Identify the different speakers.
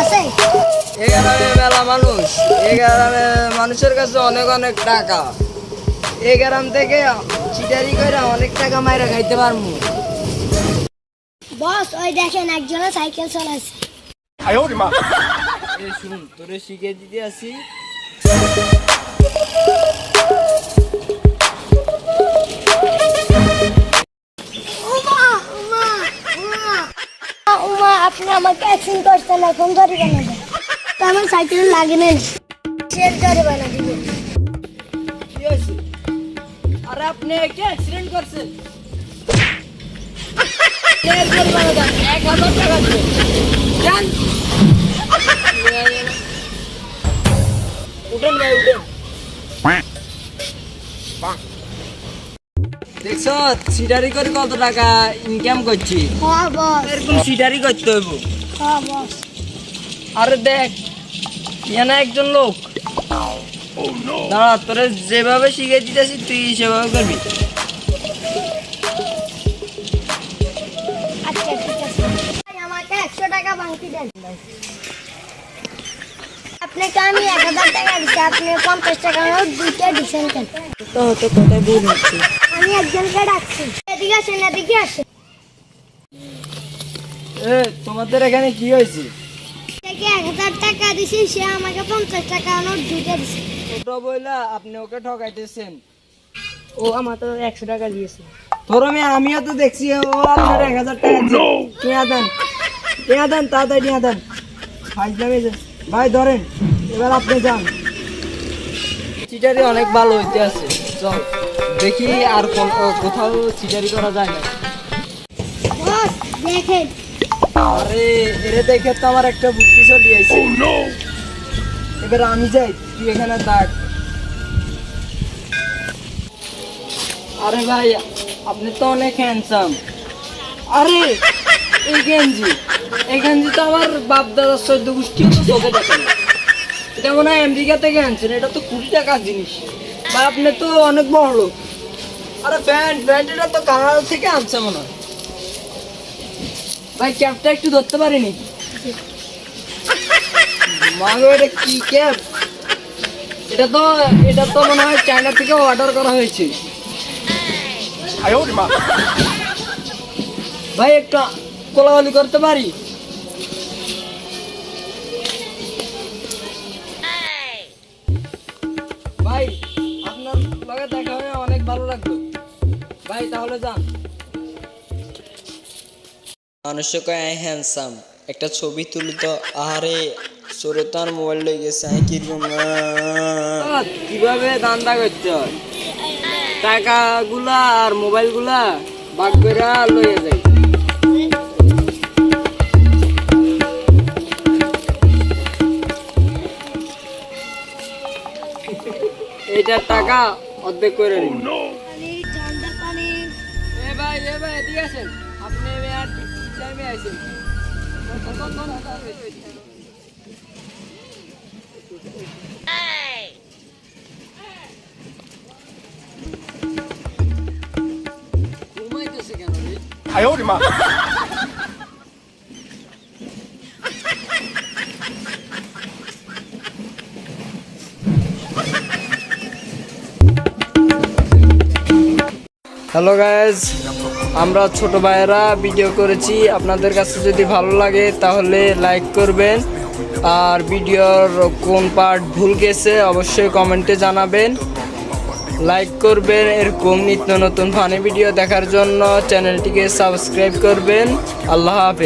Speaker 1: আছে?
Speaker 2: এই গ্রামে মেলা মানুষ, এই গ্রামে মানুষের কাছে অনেক অনেক টাকা। এই গ্রাম থেকে চিটারি করে অনেক টাকা মাইরা খাইতে পারবো।
Speaker 1: বস ওই দেখেন একজনে সাইকেল চালাচ্ছে।
Speaker 2: এই শুন, তোরে শিখে দিতে আসি।
Speaker 1: উমা উমা উমা উমা, আপনি আমাকে অ্যাক্সিডেন্ট করছেন, এখন জরিমানা দেন। তো আমার সাইকেল লাগে না, সে জরিমানা দিবে।
Speaker 2: কি হয়েছে? আরে আপনি কে অ্যাক্সিডেন্ট করছেন? কে জরিমানা দেন? 1000 টাকা দিবেন। যান। উঠেন ভাই, উঠেন। দেখছো সিটারি করে কত টাকা ইনকাম করছি।
Speaker 1: হ্যাঁ বস,
Speaker 2: এরকম সিটারি করতে হইব।
Speaker 1: হ্যাঁ বস।
Speaker 2: আরে দেখ, এখানে একজন লোক। দাঁড়া, তোরে যেভাবে শিখে দিতেছি তুই সেভাবে করবি।
Speaker 1: আচ্ছা ঠিক আছে, ভাই, আমাকে 100 টাকা বাকি দেন। আপনাকে আমি 1000 টাকা দিচ্ছি, আপনি 50 টাকা নোট দুইটা দিচ্ছেন কেন?
Speaker 2: তো হতো কোথায় ভুল হচ্ছে।
Speaker 1: আমি একজনকে ডাকছি, এদিকে আসেন, এদিকে আসেন।
Speaker 2: তোমাদের এখানে কি হয়েছে?
Speaker 1: থেকে 1000 টাকা দিছি, সে আমাকে 50 টাকা নোট দুইটা দিচ্ছে।
Speaker 2: ছোট বইলা আপনি ওকে ঠকাইতেছেন।
Speaker 1: ও আমার তো 100 টাকা দিয়েছে।
Speaker 2: তোর আমিও তো দেখছি ও আপনার 1000 টাকা দিচ্ছে। টিয়া দেন, টিয়া দেন, তাড়াতাড়ি টিয়া দেন। ফাইজলামি যে। ভাই ধরেন, এবার আপনি যান। চিটারি অনেক ভালো হইতে আছে। চল দেখি আর কোথাও চিটারি করা যায় না।
Speaker 1: বস দেখেন,
Speaker 2: আরে এরে দেখে তো আমার একটা বুদ্ধি চলে আইছে। এবার আমি যাই, তুই এখানে থাক। আরে ভাই, আপনি তো অনেক হ্যান্ডসাম। আরে এই গেঞ্জি তো আমার বাপ দাদার 14 গোষ্ঠীও তো চোখে দেখে না। এটা মনে হয় আমেরিকা থেকে আনছেন, এটা তো 20 টাকার জিনিস। ভাই আপনি তো অনেক বড় লোক। আরে প্যান্ট এটা তো কানাডা থেকে আনছে মনে হয়। ভাই ক্যাপটা একটু ধরতে পারিনি। মাগো এটা কি ক্যাপ? এটা তো মনে হয় চায়না থেকে অর্ডার করা হয়েছে। ভাই একটা কোলাকুলি করতে পারি? ভাই আপনার লগে দেখা হয়ে অনেক ভালো লাগলো। ভাই তাহলে যান। মানুষে কয় আই হ্যান্ডসাম, একটা ছবি তুলি তো। আরে সরে তো আর মোবাইল লয়ে গেছে, আমি কিরকম কিভাবে ধান্দা করতে হয়। টাকাগুলা আর মোবাইলগুলা ভাগ করে লয়ে যায়। এইটার টাকা অর্ধেক করে নিন।
Speaker 1: ঠান্ডা পানি।
Speaker 2: এ ভাই এদিকে আসেন। আপনি আর টাইমে আইছেন। ঘুমাইতেছে কেন রে? হ্যালো গাইজ, আমরা ছোট ভাইয়েরা ভিডিও করেছি। আপনাদের কাছে যদি ভালো লাগে তাহলে লাইক করবেন, আর ভিডিওর কোন পার্ট ভুল গেছে অবশ্যই কমেন্টে জানাবেন। লাইক করবেন, এরকম নিত্য নতুন ফানি ভিডিও দেখার জন্য চ্যানেলটিকে সাবস্ক্রাইব করবেন। আল্লাহ হাফেজ।